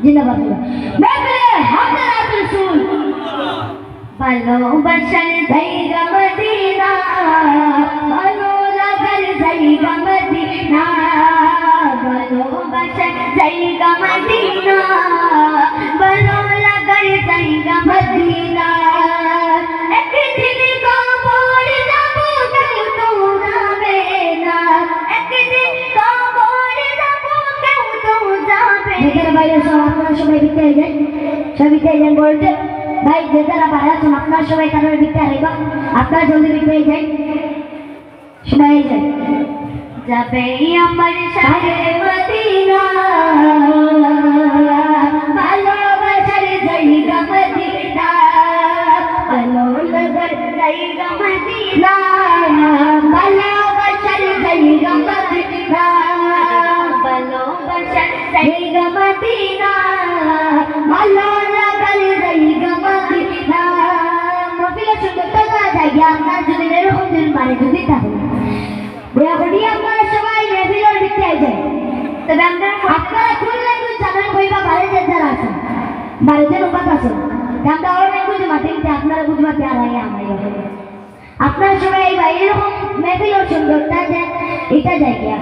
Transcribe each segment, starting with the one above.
জিন্দাবাদ মেঘলে হামদাত রাসূল ভালোবাসার জায়গা মদিনা ভালো লাগার জায়গা মদিনা ভালোবাসার জায়গা মদিনা ভালো লাগার জায়গা মদিনা একদিন কবর যাব কেউ তো যাবে না একদিন কবর যাব কেউ তো যাবে এখানে বাইরে সব আপনারা সবাই বিতে যান সবাই বিতে যান বলতে ভাই যে যারা বাইরে আছেন আপনারা সবাই কারোর বিতে আইবা আপনারা জলদি বিতে যান সবাই যান যাবে আমার সাথে মদিনা ভালোবাসার জায়গা মদিনা ভালো লাগার জায়গা মদিনা ভালোবাসার জায়গা মদিনা ভালোবাসার জায়গা মদিনা ভালো লাগার জায়গা মদিনা মদিনা সুন্দর জায়গা আপনার যদি এরকম দিন পারে যদি তাহলে আপনারা সবাই মেহফিলের দিকে যায় তবে আপনারা কোন ল্যাঙ্গুয়েজ জানেন কইবা বাইরে যারা আছেন বাইরে উপাত আছেন আমরা ওর ল্যাঙ্গুয়েজ মাতিতে আপনারা বুঝবাতে আর আগে আমায় আপনারা সবাই এই বাইরে এরকম মেহফিলের সুন্দরতা যে এটা জায়গা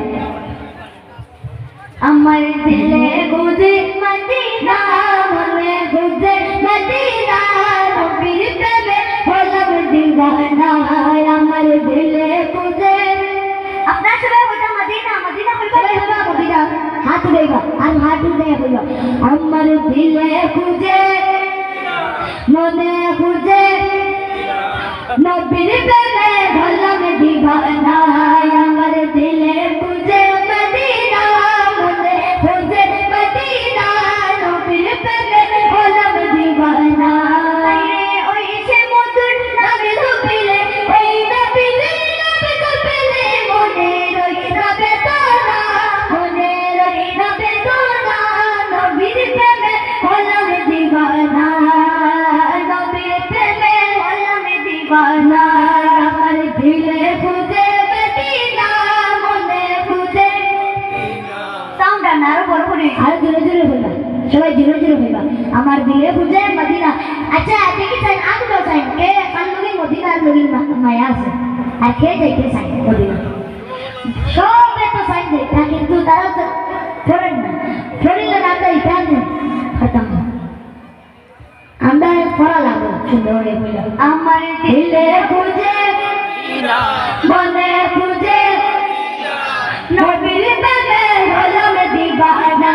আমার দিলে গুজে মদিনা মনে গুজে মদিনা নবীর প্রেমে হলাম দিওয়ানা আমার দিলে গুজে আপনার সবাই বলতে মদিনা মদিনা কইবা হইবা মদিনা হাত উঠাইবা আর হাত উঠাইয়া কইবা আমার দিলে খুঁজে মনে খুঁজে নবীর প্রেমে হলাম দিওয়ানা আমার দিলে খুঁজে মদিনা মনে খুঁজে মদিনা নবীর প্রেমে হলাম দিওয়ানা ওই সে মধুর নামে ধুপিলে ওই নবীরে নামে ধুপিলে মনে রই না বেদনা মনে রই না বেদনা নবীর প্রেমে হলাম দিওয়ানা নবীর প্রেমে হলাম দিওয়ানা আমার দিলে খুঁজে মদিনা মনে খুঁজে সাউন্ড আরো বড় করে আরো জোরে জোরে হইবা সবাই জোরে জোরে হইবা আমার দিলে খুঁজে মদিনা আচ্ছা দেখি চাই আজ তো চাই কে কাল লগি মদিনার লগি মায়া আছে আর কে যাইতে চাই মদিনা সবে তো চাই যাইতা কিন্তু তারা তো ফরেন না ফরিলে না তো ইটা নেই খতম আমরা পড়া লাগলো সুন্দর হইল আমার দিলে খুঁজে মনে খুঁজে নবীর প্রেমে হলাম দিওয়ানা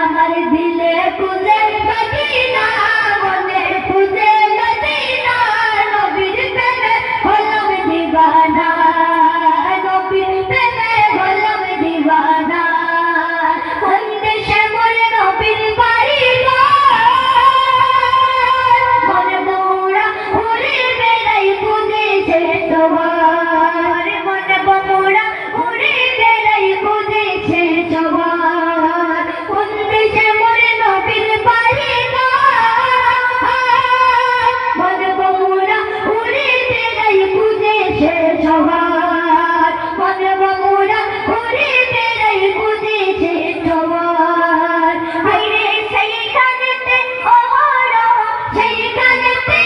আমার দিলে খুঁজে মদিনা মনে খুঁজে মদিনা নবীর প্রেমে হলাম দিওয়ানা নবীর প্রেমে হলাম দিওয়ানা কোন দেশে মোর নবীর বাড়ি মনে মোরা উড়ে বেড়াই খুঁজেছে তোমার মনে মোরা উড়ে বেড়াই খুঁজেছে তোমার কোন দেশে মোর নবীর বাড়ি মনে মোরা উড়ে বেড়াই খুঁজেছে তোমার মনে মোরা উড়ে বেড়াই খুঁজেছে তোমার হাইরে সেইখানেতে ওরা সেইখানেতে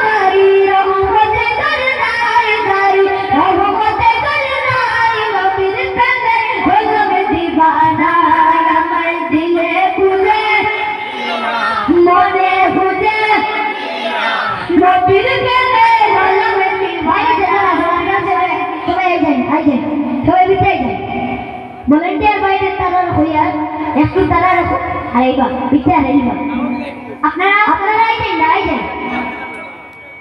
দাঁড়ি রহমতে করুণায় দাঁড়ি রহমতে করুণায় নবীর প্রেমে হলাম দিওয়ানা আমার দিলে খুঁজে মনে খুঁজে নবীর প্রেমে হলাম দিওয়ানা সবাই যান আইছেন সবাই বিতে যান ভলেন্টিয়ার বাইরে তারা হইয়া একটু তারা রাখো আইবা বিতে আইবা আপনারা আইছেন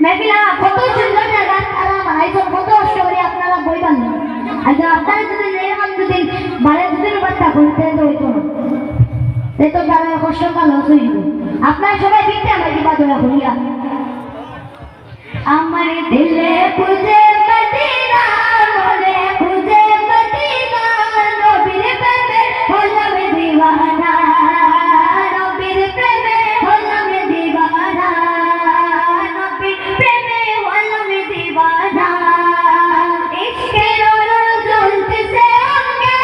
মেহফিলা কত সুন্দর জায়গা তারা বানাইছেন কত কষ্ট করে আপনারা বইবান আর আপনারা যদি এরকম যদি বারে দুদিন বাচ্চা করতে তো হইতো না তাই তো তারা কষ্ট কাল হইব আপনারা সবাই বিতে আমার দিবা দয়া করিয়া আমার দিলে খুঁজে মদিনা মনে খুঁজে মদিনা নবীর প্রেমে হলাম দিওয়ানা নবীর প্রেমে হলাম দিওয়ানা নবীর প্রেমে হলাম দিওয়ানা ইশকের রোল জ্বলতেছে অঙ্গে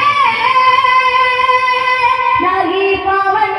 নাহি পাওয়ার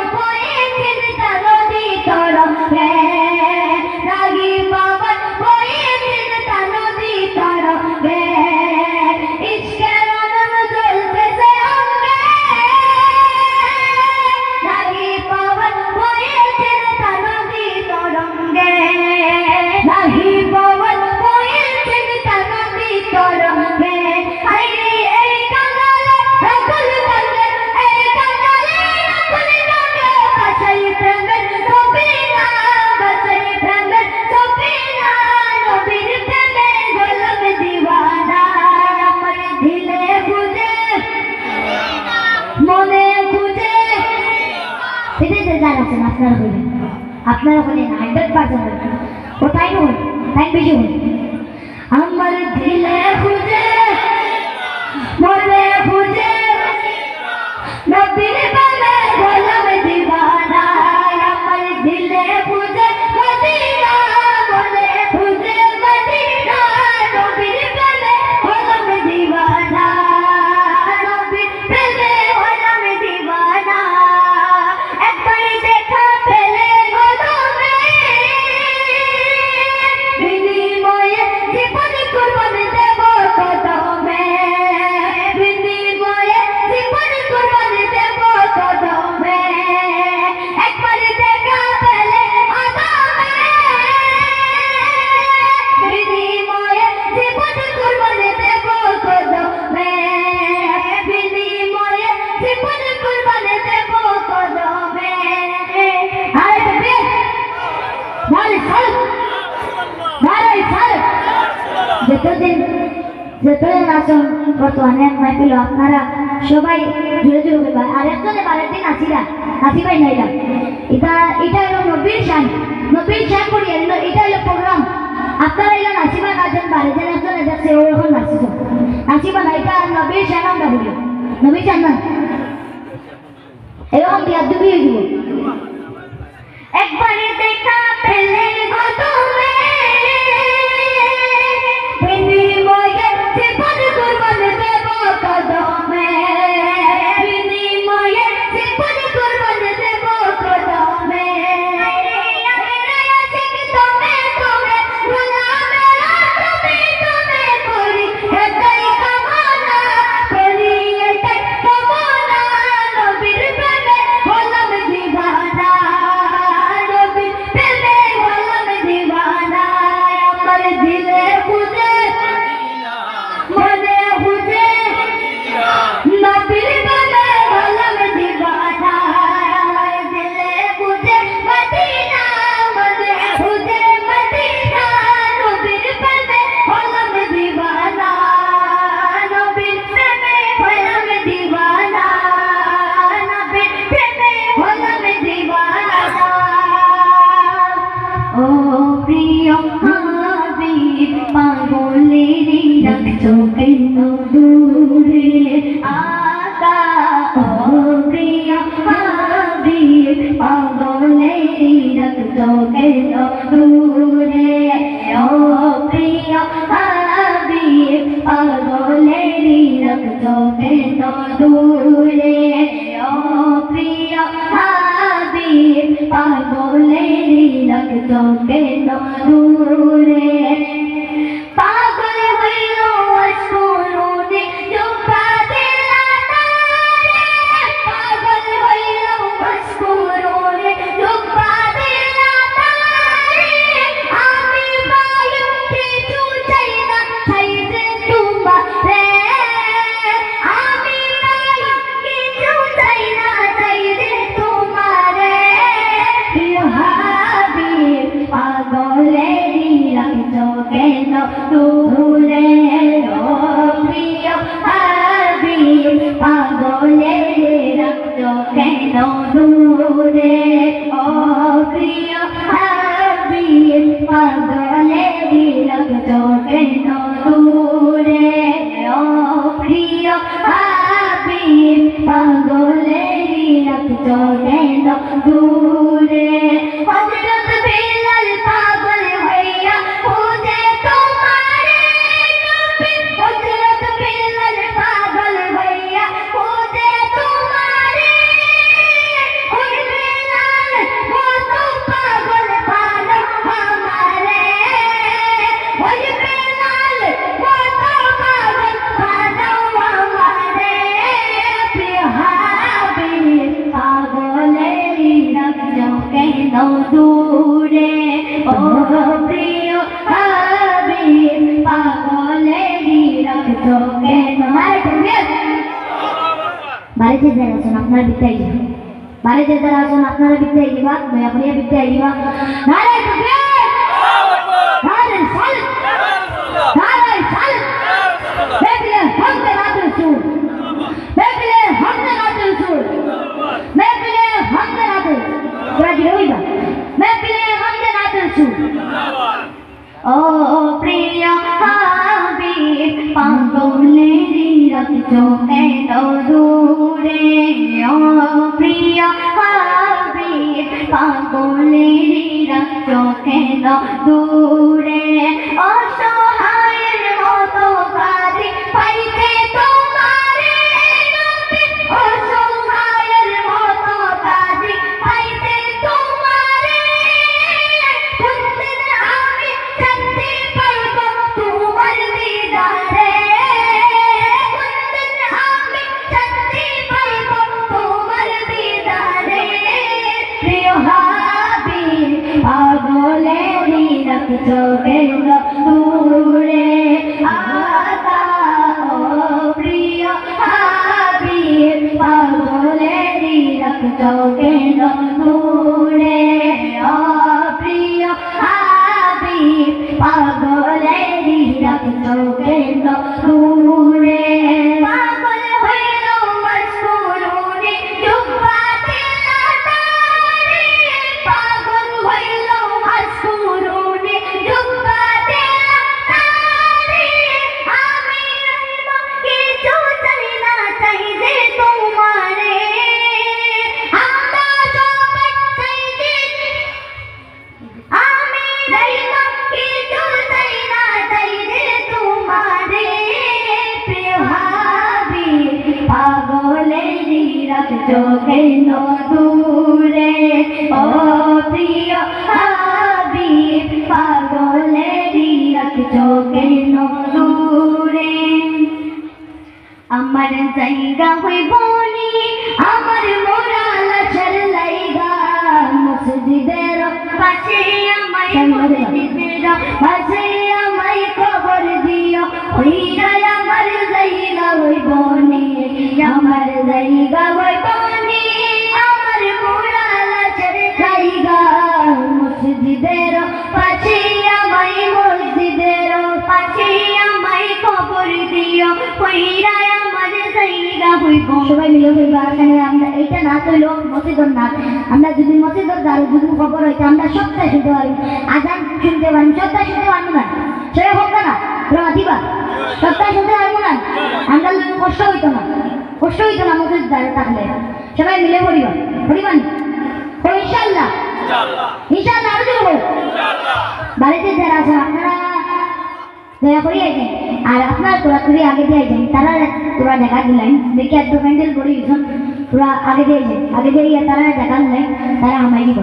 যে যারা আছেন আপনারা বলবেন, আপনারা বলেন 100% বলবেন। কোথায় বলুন, তাই বেশি বলুন। আমার দিলে খুঁজে মনে খুঁজে নবীর প্রেমে হলাম দিওয়ানা। আমার দিলে খুঁজে মদিনা, মনে খুঁজে মদিনা, নবীর প্রেমে হলাম দিওয়ানা, নবীর প্রেমে হলাম দিওয়ানা। একবার দেখা পেলে কদমে বিনিময়ে জীবন কুরবান দেব কদমে, বিনিময়ে জীবন কুরবান দেব কদমে। একবার দেখা পেলে কদমে বিনিময়ে জীবন কুরবান দেব কদমে, বিনিময়ে জীবন কুরবান দেব কদমে। আরে তবে ভালো চল ভালো চল। যতদিন আসুন বর্তমানে মাইপিল আপনারা সবাই জোরে জোরে বলবেন। আর একজনে বাড়িতে নাচিবাই নাইলাম। এটা হলো নবীর শান করি এলো, এটা হলো প্রোগ্রাম। আপনারা এলো নাচিবা নাচেন, বাড়িতে একজনে যাচ্ছে ওরকম নাচিছ নাচিবা না, এটা নবীর শান। আমরা বলি নবীর শান না, এরকম বিয়া দুবি হয়ে দিব। একবারে দেখা পেলে কদমে বিনিময়ে জীবন কুরবান দেব কদমে, বিনিময়ে জীবন কুরবান দেব কদমে। তুমি তুমি গোলামেরা তুমি তুমি করি এটাই কামনা, করি এটাই কামনা, নবীর প্রেমে হলাম দিওয়ানা, নবীর প্রেমে হলাম দিওয়ানা। আমার দিলে খুঁজে মনে খুঁজে নবীর প্রেমে হলাম দিওয়ানা, আমার দিলে খুঁজে মদিনা, মনে খুঁজে মদিনা, নবীর প্রেমে হলাম দিওয়ানা, নবীর প্রেমে হলাম দিওয়ানা, নবীর প্রেমে হলাম দিওয়ানা। ও প্রিয় হাবিব পাগলেরই রাখছো কেন দূরে আকা, ও প্রিয় হাবিব পাগলেরই রাখছো কেন দূরে, ও প্রিয় হাবিব পাগলেরই রাখছো কেন দূরে, ও প্রিয় হাবিব পাগলেরই রাখছো কেন দূরে। পাগল হইল অশ্রুতে চোখা দিলা তারে, পাগল হইল অশ্রুতে চোখা দিলা তারে। আমি পাইও কিছু চাই না, চাই যে তোমারে, আমি পাইও কিছু চাই না, চাই যে তোমারে। প্রিয় হাবিব পাগলেরই রাখছো কেন দূরে, ও প্রিয় হাবিব পাগলেরই রাখছো কেন দূরে, ও প্রিয় হাবিব পাগলেরই রাখছো কেন দূরে, ও প্রিয় হাবিব পাগলেরই রাখছো কেন দূরে। হযরত বিলাল পাগল হইয়া খুঁজে তোমারে নবী, হযরত বিলাল পাগল হইয়া খুঁজে তোমারে। ওই বিলাল কত পাগল পালো আমারে, ওই বিলাল কত পাগল পালো আমারে। প্রিয় হাবিব পাগলেরই রাখছো কেন দূরে, ও প্রিয় হাবিব পাগলেরই রাখছো কেন। বাড়িতে যারা আছেন আপনারা বিদ্যায় যাবেন, বাড়িতে যারা আছেন আপনারা বিদ্যায় দিবা, দয়া করিয়া বিদ্যায় দিবা। নারে তাকবীর, নারে সালাত, নারে সালাত। দেখলে হামদে নাতে সুর, দেখলে হামদে নাতে সুর, দেখলে হামদে নাতে রাখছো কেন দূরে ও প্রিয় হাবিব পাগলেরই রাখছো কেন দূরে অসহায়ের মতো কাঁদি পাইতে তোমারে নবী অসহায়ের মতো কাঁদি পাইতে তোমারে কোনদিন আমি জানতে পারবো তোমার দিদারে কোনদিন আমি জানতে পারবো তোমার দিদারে প্রিয় হাবিব পাগলেরই রাখছো কেন দূরে আদা ও প্রিয় হাবিব পাগলেরই রাখছো কেন দূরে ও প্রিয় হাবিব পাগলেরই রাখছো কেন দূরে পাগল হইল মশকুরুনি জুব্বাতে আতারে পাগল হইল মশকুরুনি জুব্বাতে আতারে আমি রইব কিছু চাই না চাই যে তোমারে আমরা সবাই চাই যে আমি রইব কিছু চাই না চাই যে তোমারে প্রিয় হাবিব পাগলেরই রাখছো কেন দূরে ও প্রিয় হাবিব পাগলেরই রাখছো কেন দূরে আমার জায়গা হইব নি আমার মোরা লাশের লাইগা মসজিদের পাশে আমায় মসজিদের পাশে আমায় কবর দিও ওইরা আমার জায়গা হইব নি আমার জায়গা হইব নি আমার মোরা লাশের লাইগা মসজিদের পাশে আমায় মসজিদের পাশে আমায় কবর দিও ওইরা আমার জায়গা হইব সবাই মিলে হইব আসলে আমরা এইটা না হইল মসজিদের না আমরা যদি মসজিদের দ্বারা যদি খবর হইতে আমরা সপ্তাহে শুনতে পারি আজান শুনতে পারি সপ্তাহে শুনতে পারবো না সে হোক না দিবা সপ্তাহে শুনতে পারবো না আমরা কষ্ট হইতো না মসজিদ দ্বারা থাকলে সবাই মিলে পড়িবা পড়িবান ইনশাআল্লাহ ইনশাআল্লাহ আরো জোরে বাড়িতে যারা আছেন আপনারা দয়া করে আইছেন আর আপনার তোরা তুই আগে দিয়ে আইছেন তারা তোরা দেখা দিলেন দেখি একটু প্যান্ডেল করে দিয়েছেন তোরা আগে দিয়ে তারা দেখা দিলেন তারা আমায় দিব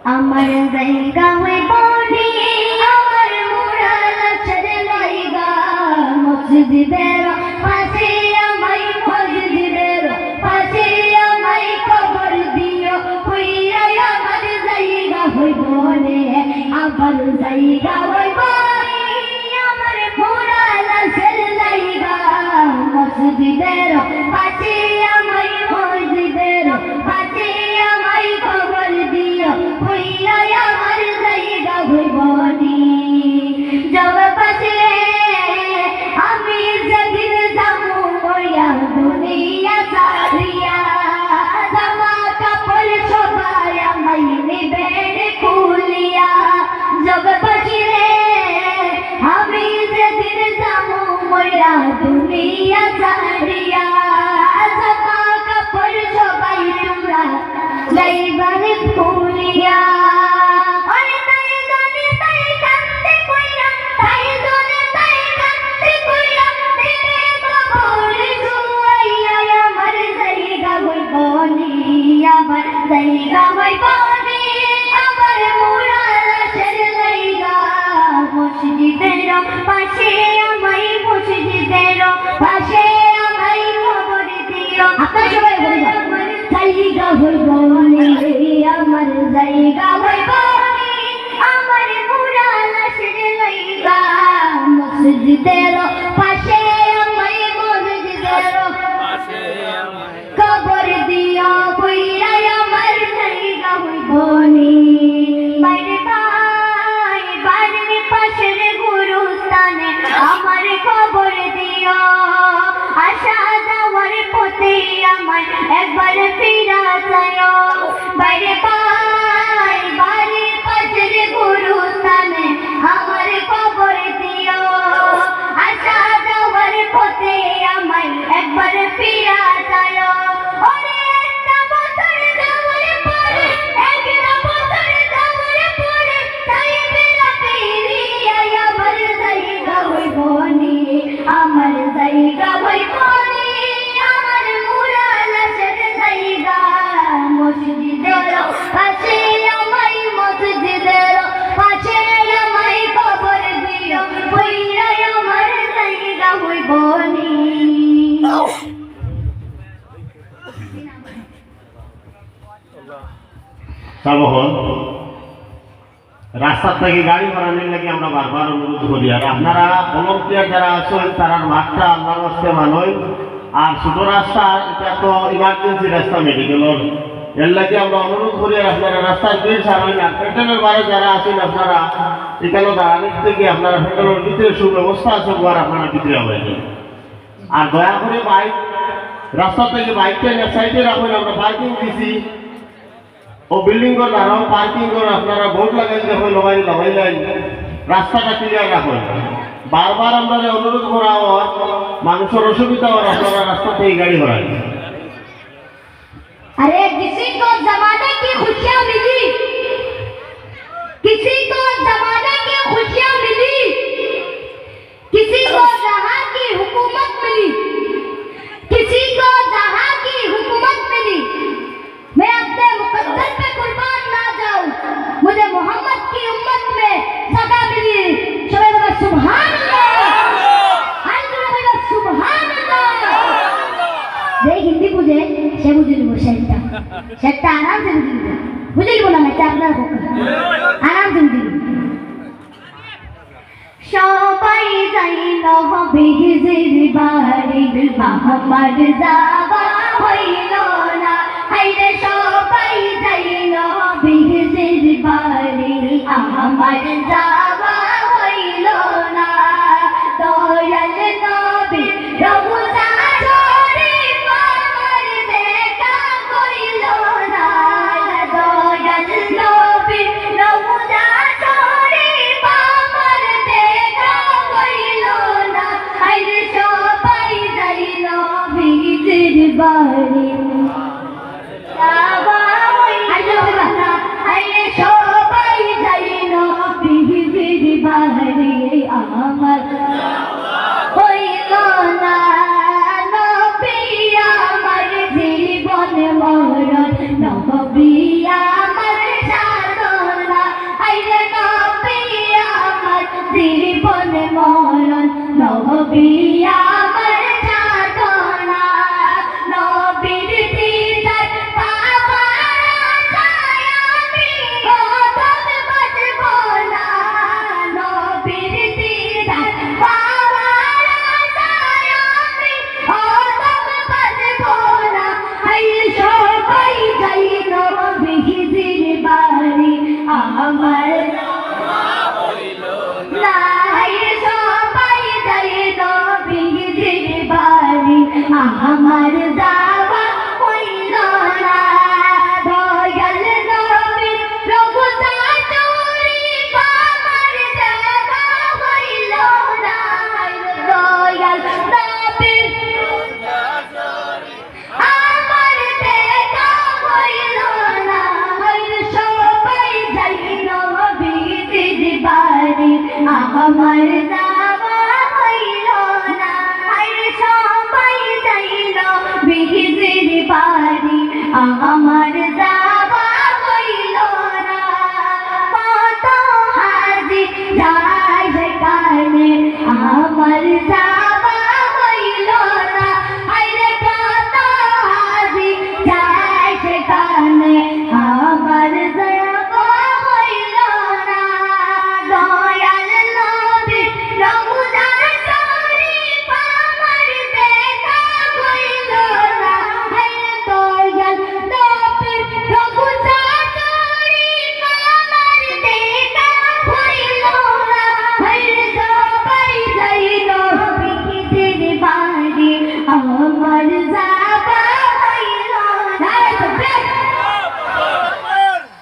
আমার জায়গা হইব নি আমার মোরা লাশের লাইগা মসজিদের পাশে আমায় মসজিদের পাশে আমায় কবর দিও হইয়া আমার জায়গা হইব নে আমার জায়গা হইব আমার মোরা লাশের লাইগা মসজিদের পাশে আমায় মসজিদের পাশে আমায় কবর দিও হইয়া আমার জায়গা হইব নি জব পাশে আমি যেদিন যাবো মরিয়া দুনিয়া সারিয়া জামা কাপড় সবাই আমায় নিবে খুলিয়া জব পাশে আমি যেদিন যাবো মরিয়া দুনিয়া সারিয়া জামা কাপড় সবাই তোমরা যাইবারে খুলিয়া জায়গা হইব নি আমার মোরা লাশের লাইগা মসজিদের পাশে আমায় মসজিদের পাশে আমায় কবর দিও আপনারা সবাই বলবেন আমার জায়গা হইব নি আমার জায়গা হইব নি আমার মোরা লাশের লাইগা মসজিদের পাশে আমায় মসজিদের পাশে আমায় কবর দিও কইরা আমার জায়গা হইব নি বাইরে বাড়ির পাশের গুরুস্থানে আমার কবর দিও আশা যাওয়ার পথে আমার একবার ফিরা যাও বাইরে বাড়ির পাশের সাবহন রাস্তার থেকে গাড়ি বাড়ানোর লাগে আমরা বারবার অনুরোধ করি। আর আপনারা ভলান্টিয়ার যারা আছেন তারা মাঠটা আল্লাহর রাস্তায় মানয়। আর ছোট রাস্তা এটা তো ইমার্জেন্সি রাস্তা মেডিকেলের, এর লাগে আমরা অনুরোধ করি। আর আপনারা রাস্তার ভিড় ছাড়বেন। আর পেট্রোলের বাইরে যারা আছেন আপনারা এখানে দাঁড়ানোর থেকে আপনারা পেট্রোলের ভিতরে সুব্যবস্থা আছে আর আপনারা ভিতরে হয়ে যান। আর দয়া করে বাইক রাস্তা থেকে বাইকটা সাইডে রাখবেন। আমরা পার্কিং দিছি ও বিল্ডিং করে দাঁড়াও পার্কিং করে আপনারা বোর্ড লাগাই দেখুন লাগাইলেন রাস্তাটা ক্লিয়ার রাখুন। বারবার আমরা অনুরোধ করা হওয়ার মানুষের অসুবিধা হওয়ার আপনারা রাস্তা থেকে গাড়ি ঘোরান। अरे किसी को जमाने की खुशियां मिली, किसी को जमाने की खुशियां मिली, किसी को जहां की हुकूमत मिली, किसी को जहां की हुकूमत मिली। मैं अपने मुकद्दर पे कुर्बान ना जाऊं, मुझे मोहम्मद की उम्मत में सगा मिली। शबे बगा सुभान अल्लाह, हाय बगा सुभान अल्लाह। देख हिंदी बुझे से बुझे लो शेरटा आराम से बुझे लो ना मैं चापना को आराम से बुझे लो। সবাই যাইল বিহিজির বাড়ি মোহাম্মদ যাওয়া হইল না, হাইরে সবাই যাইল বিহিজির বাড়ি আমার যাওয়া হইল না। দয়াল নবী রওজা শরীফ আমার দেখা হইল না, দয়াল নবী রওজা শরীফ আমার দেখা হইল না। হাইরে সবাই যাইল বিহিজির বাড়ি যাওয়া হইল না, হাইরে সবাই যাইল বিহিজির বাড়ি আমার হইল না। নবী আমার জীবন মরণ, নবী আমার সাধনা, হাইরে নবী আমার জীবন মরণ, নবী আমার সাধনা। নবীর দিদার পাবার আশায় আমি কদম বাজব না, নবীর দিদার পাবার আশায় আমি কদম বাজব না। হাইরে সবাই যাইল বিহিজির বাড়ি আমার না, হাইরে সবাই যাইল বিহিজির বাড়ি আমার যাওয়া হইল না। দয়াল নবী রওজা শরীফ আমার দেখা হইল না, দয়াল নবীর আমার দেখা হইল না। হাইরে সবাই যাইল বিহিজির বাড়ি আমার যাওয়া হইল না, হাইরে সবাই যাইল বিহিজির বাড়ি আমার যাওয়া হইল না। কত হাজি যায় সেখানে আমার যাওয়া হইল না, হাইরে কত হাজি যায় সেখানে আমার যাওয়া হইল না। দয়াল নবী রওজা শরীফ আমার দেখা হইল না, হাইরে দয়াল নবী রওজা শরীফ আমার দেখা হইল না। হাইরে সবাই যাইল বিহিজির বাড়ি আমার যাওয়া হইল না।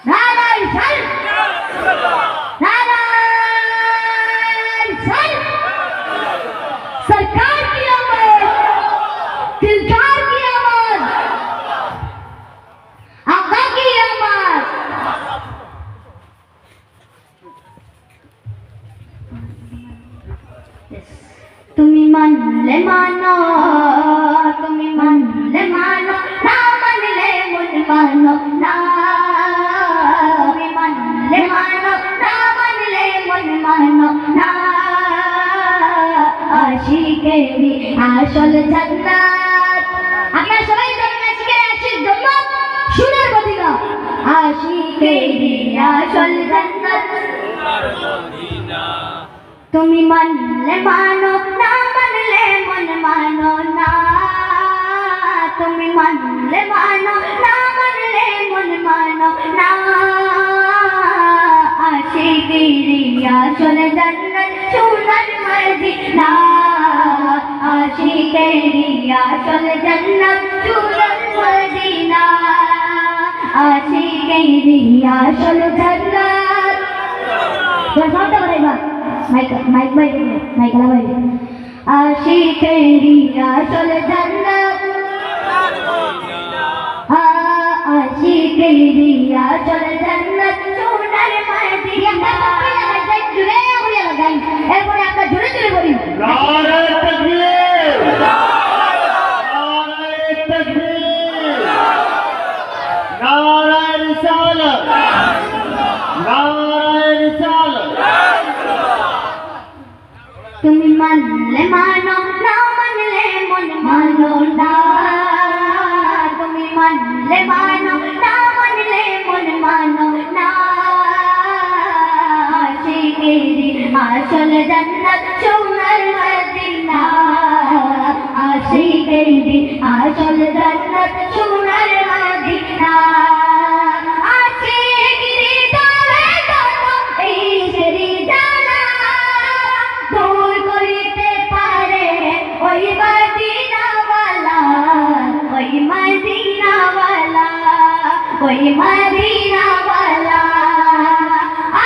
নারায় সাল, नारायण सर, सरकार की आवाज, दिलदार की आवाज, आका की आवाज। তুমি মানলে মানো, তুমি মানলে মানো, না মানলে মন মানো না। তুমি মানলে মানো, না মানলে মন মানো না। আশিকেরি আসল জান্নাত, আপনারা সবাই জানেন আশিকের আসল জান্নাত সোনার মদিনা। আশিক আশিকেরি আসল জান্নাত তুমি মানলে মানো না মানলে মন মানো না তুমি মানলে মানো না মানলে মন মানো না আশিকেরি আসল জান্নাত সোনার মদিনা আশিকেরি আসল জান্নাত সোনার মদিনা আশিকেরি আসল জান্নাত সাউন্ডটা বাড়াইবা মাইক মাইকলা বাইরে আশিকেরি আসল জান্নাত আশিকেরি আসল জান্নাত সোনার মদিনা জুড়ে উড়ে লাগাই এরপরে আমরা জোরে জোরে বলি নারে তাকবীর নারে তাকবীর নারে রিসালাত নারে রিসালাত তুমি মানলে মানো না মানলে মন মানো না তুমি মানলে মানো না মানলে মন মানো না আশিকেরি আসল জান্নাত সোনার মদিনা আশিকেরি আসল জান্নাত সোনার মদিনা আশিকেরি তবে কত ইশরি জানা দূর করিতে পারে ওই মদিনাওয়ালা ওই মদিনাওয়ালা ওই মদিনাওয়ালা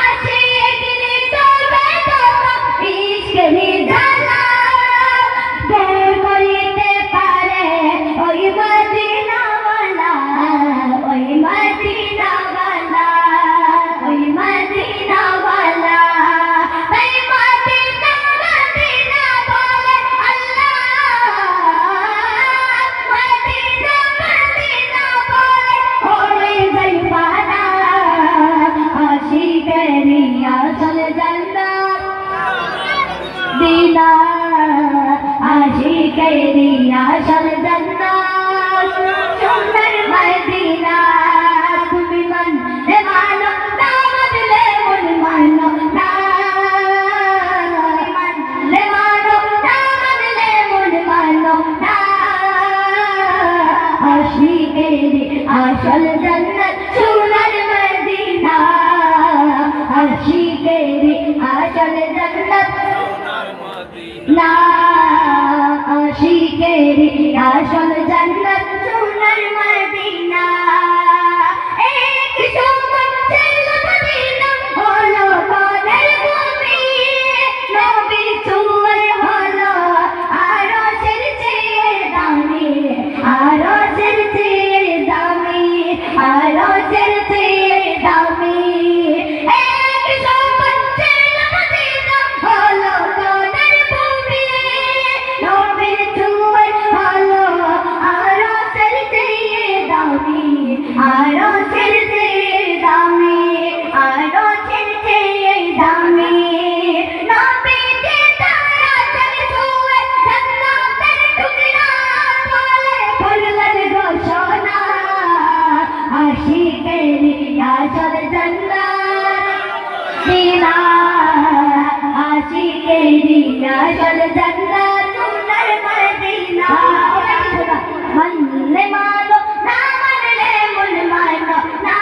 আশিকেরি তবে কত ইশরি জানা দূর করিতে পারে ওই মদিনাওয়ালা ওই মদিনাওয়ালা ওই মদিনাওয়ালা তাই মদিনা মদিনা বলে আল্লাহ মদিনা মদিনা বলে ওরে যাইবানা আশিকেরি আসল জান্নাত দিনা আশিকেরি আসল জান্নাত সোনার মদিনা তুমি মানলে মানো না মানলে মন মানো না মানলে মানো না মানলে মন মানো না আশিকেরি আসল জান্নাত সোনার মদিনা আশিকেরি আসল জান্নাত না আশিকেরি আসল জান্নাত সোনার মদিনা এক সময় ছিল মদিনা হলো বনের ভূমি নবী চুয়ার হলো আরশের চেয়ে দামি আরশের চেয়ে দামি আরশের চেয়ে দামি এক সময় ছিল মদিনা হলো বনের ভূমি নবী চুয়ার হলো আরশের চেয়ে দামি আরশের চেয়ে দামি আরশের চেয়ে দামি নবীকে তারা চলে ছুঁয়ে জান্নাতের টুকরা বলে করলেন ঘোষণা আশিকেরি আসল জান্নাত দিনা আশিকেরি আসল জান্নাত সোনার মদিনা মানলে মানো না মানলে মন মানো না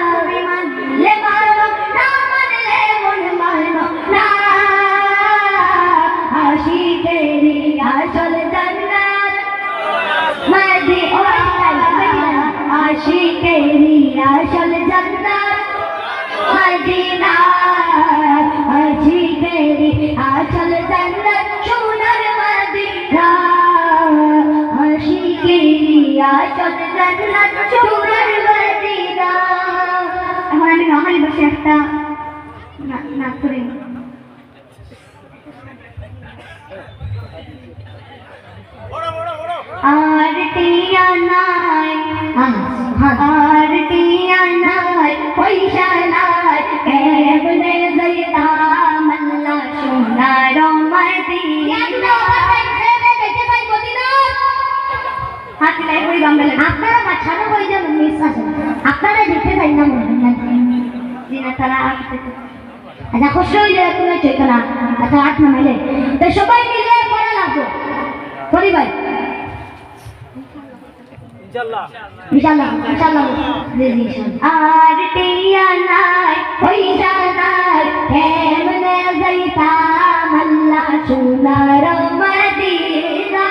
তুমি মানলে মানো না মানলে মন মানো না আশিকেরি আসল জান্নাত মদিনা আশিকেরি আসল জান্নাত মদিনা আশিকেরি আসল জান্নাত সোনার মদিনা আশিকেরি আসল জান্নাত সোনার মদিনা এখন আমি নহানি বসে একটা নাচ করি আর টিয়া নাই আর টিয়া নাই পয়সা নাই কেবলে যাইতাম আল্লাহ সোনার মদিনা হাত লাই করি বাংলা আপনারা মাছানো হয়ে যাবেন মিস আছে আপনারা দেখে তারা আচ্ছা খুশি হয়ে যায় তুমি চৈতো না আচ্ছা 8 নামাইলে তো সবাই মিলে পড়া লাগবো পড়ি ভাই ইনশাআল্লাহ ইনশাআল্লাহ ইনশাআল্লাহ জি জি আর টিয়া নাই পয়সা নাই কেমনে যাইতাম আল্লাহ সোনার মদিনা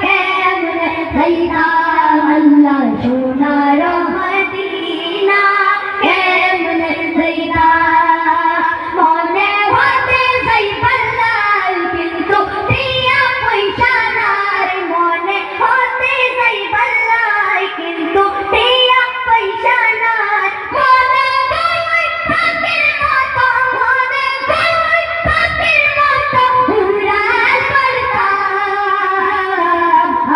কেমনে যাইতাম আল্লাহ সোনার মদিনা কেমনে যাইতাম মনে হতে যাইবাল্লাহ কিন্তু টিয়া পয়সা নাই মনে হতে যাইবাল্লাহ কিন্তু টিয়া পয়সা নাই মনে গই পাখির মতো মনে গই পাখির মতো উড়াল করতাম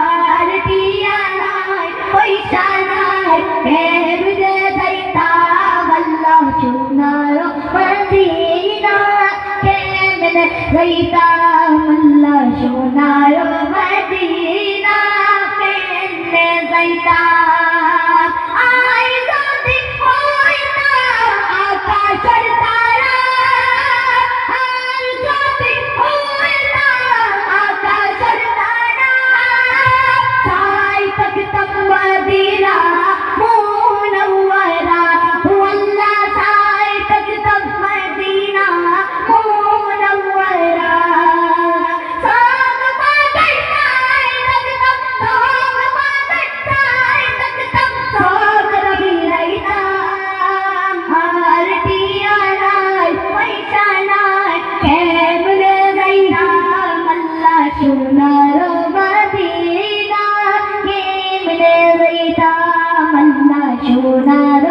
আর টিয়া নাই পয়সা নাই কেমনে যাইতাম আল্লাহ সোনার মদিনা কেমনে যাইতাম আল্লাহ সোনার মদিনা কেমনে যাইতাম আই যদি হইতাম আকাশের তারা আই যদি হইতাম আকাশের তারা সাই তকতম মদিনা মুনওয়ারা ওয়াল্লাহ সাই তকতম মদিনা মুনওয়ারা সাগ বাগাই সাই তকতম সাগ বাগাই সাই তকতম সাগ রবি রাইতাম আর টিয়া নাই পয়সা নাই কেমনে যাইতাম আল্লাহ সোনার মদিনা কেমনে যাইতাম আল্লাহ সোনার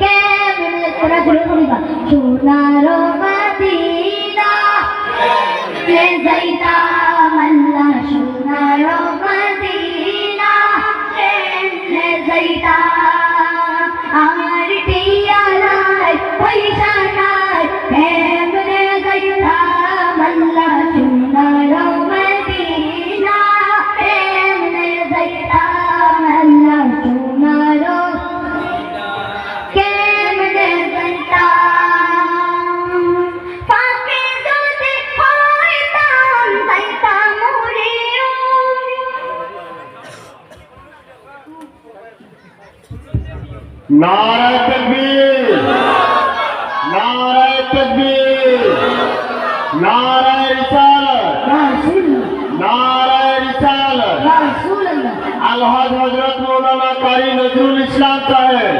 কেমনে তোরা জোরে বলিবা সোনার মদিনা কেমনে যাইতাম আল্লাহ সোনার মদিনা কেমনে যাইতাম আর টিয়া নাই পয়সা নাই কেমনে যাইতাম আল্লাহ সোনার মদিনা কেমনে যাইতাম আল্লাহ সোনার কেমনে যাইতাম পাখি যদি হইতাম যাইতাম উড়ে নারায়ে তাকবীর নারায়ে তাকবীর নারায়ে রিসালাত নারায়ে রিসালাত রাসূলুল্লাহ আলহাজ হযরত মৌলানা কারি নজরুল ইসলাম সাহেব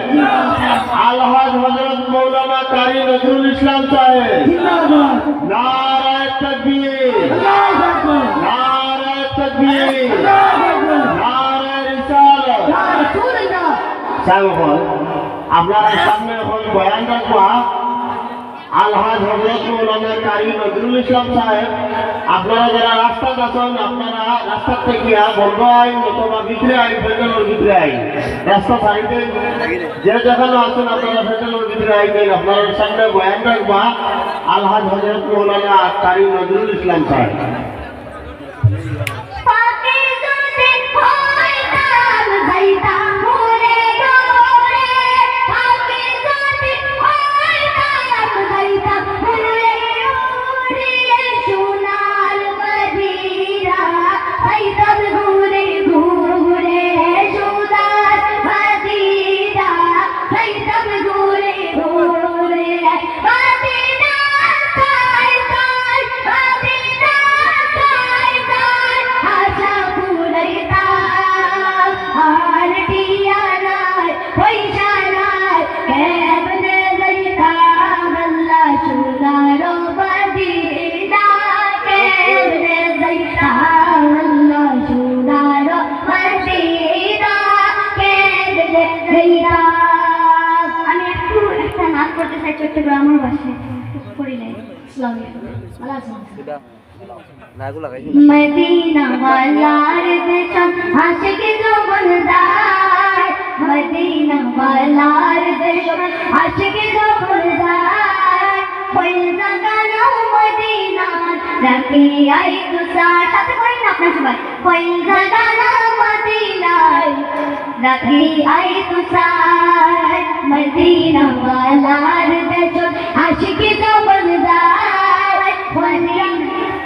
আলহাজ হযরত মৌলানা কারি নজরুল ইসলাম সাহেব জিন্দাবাদ নারায়ে তাকবীর আল্লাহু আকবার নারায়ে তাকবীর আল্লাহু আকবার নারায়ে রিসালাত রাসূলুল্লাহ সাহেব আপনারা সামনে হল বয়ান রাখবা আলহাজ হযরত মৌলানা কারি নজরুল ইসলাম সাহেব আপনারা যারা রাস্তা আছেন আপনারা রাস্তা থেকে বন্ধ আইন অথবা ভিতরে আইন ফেডারেল ভিতরে আইন রাস্তা সাইডে যে যেখানে আছেন আপনারা ফেডারেল ভিতরে আইন আপনারা সামনে বয়ান রাখবা আলহাজ হযরত মৌলানা কারি নজরুল ইসলাম সাহেব পাখি যদি হইতাম যাইতাম উড়ে দৌড়ে পাখি যদি হইতাম যাইতাম উড়ে উড়ে সোনার মদিনা যাইতাম ঘুরে ঘুরে সোনার মদিনা যাইতাম ঘুরে ঘুরে মদিনা সাই সাই মদিনা সাই সাই আশা পুরাইতাম আর টিয়া নাই পয়সা নাই কেমনে যাইতাম আল্লাহ সোনার মদিনা কেমনে যাইতাম আল্লাহ সোনার মদিনা কেমনে যাইতাম আমি একটু একটা নাচ করতে চাই চট্টগ্রামের ভাষায় পড়িলে আসসালামু আলাইকুম আল্লাহ হাফেজ मदीना वालार देशम आशिक जो बनदार मदीना वालार देशम आशिक जो बनदार कोई जगह मदीना रखी आई तुसा साथ कोई ना अपना सबाई कोई जगाना मदीनाय रखी आई तुसार मदीना वालार देशो आशिकी जबरदार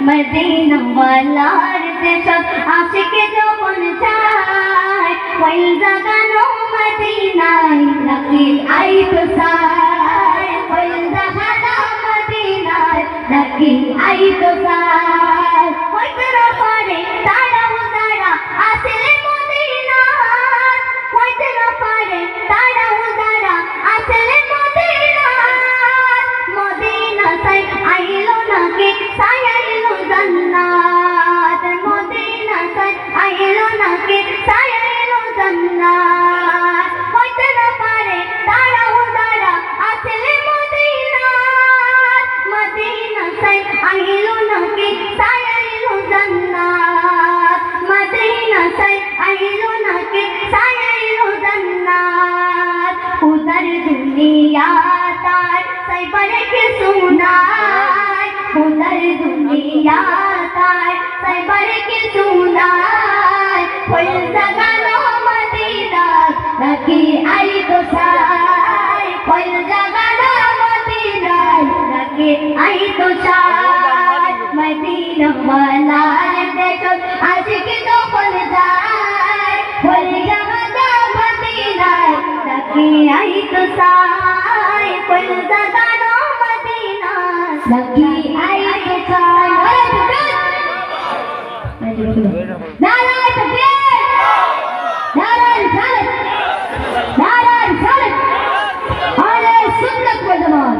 मदीना वालार देशो आशिकी जबरदार कोई जगाना मदीनाय रखी आई तुसार कोई जगाना मदीनाय रखी आई तुसार कोई तेरा पारे तारा उतारा आसले मदीना कोई तेरा पारे तारा उतारा आसले मदीना मदीना साई आइलो ना के साई आइलो जन्नत मदीना साई आइलो ना के साई आइलो जन्नत कोई तेरा पारे तारा उतारा आसले मदीना मदीना साई आइलो ना के साई आइलो जन्नत मदीना साई आइलो ना के साई आइलो जन्नत उधर दुनिया तार साई बड़े के सुनाय उधर दुनिया तार साई बड़े के सुनाय कोई जगानो मदीना रखी आई तो साय कोई जगानो मदीना रखी आई तो साय मदीना वाला देखो आशिक तो बन जाए कोई जगानो मदीना रखी आई तो साय कोई जगानो मदीना रखी आई तो साय नारायण तकबीर नारायण सालत नारायण सालत आले सुन्नत वल जमात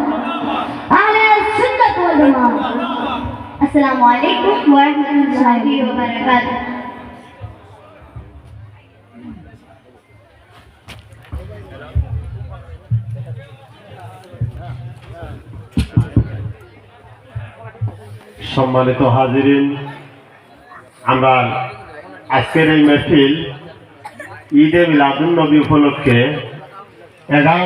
आले सुन्नत वल जमात अस्सलामु अलैकुम व रहमतुल्लाहि व बरकातहू সম্মানিত হাজিরিন, আমরা আজকের এই মেহফিল ঈদে মিলাদুন নবী উপলক্ষে 11